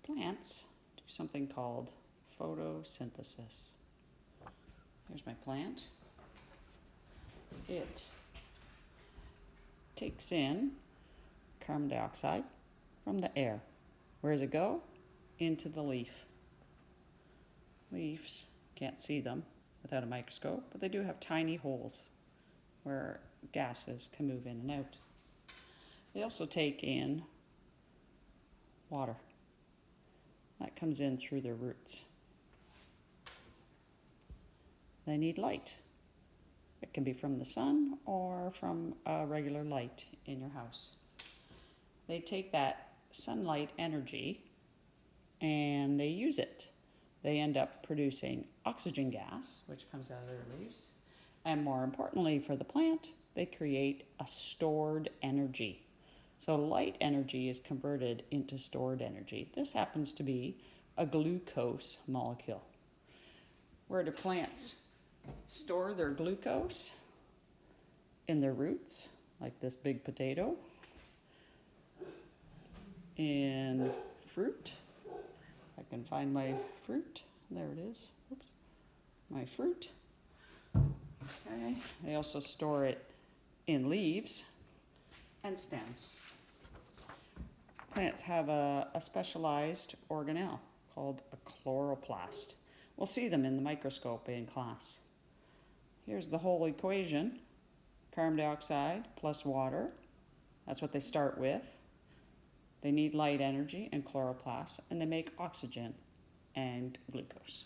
Plants do something called photosynthesis. Here's my plant. It takes in carbon dioxide from the air. Where does it go? Into the leaf. Leaves, can't see them without a microscope, but they do have tiny holes where gases can move in and out. They also take in water. That comes in through their roots. They need light. It can be from the sun or from a regular light in your house. They take that sunlight energy and they use it. They end up producing oxygen gas, which comes out of their leaves. And more importantly for the plant, they create a stored energy. So light energy is converted into stored energy. This happens to be a glucose molecule. Where do plants store their glucose? In their roots, like this big potato. In fruit. I can find my fruit. There it is. Oops. My fruit. Okay. They also store it in leaves and stems. Plants have a specialized organelle called a chloroplast. We'll see them in the microscope in class. Here's the whole equation. Carbon dioxide plus water. That's what they start with. They need light energy and chloroplast, and they make oxygen and glucose.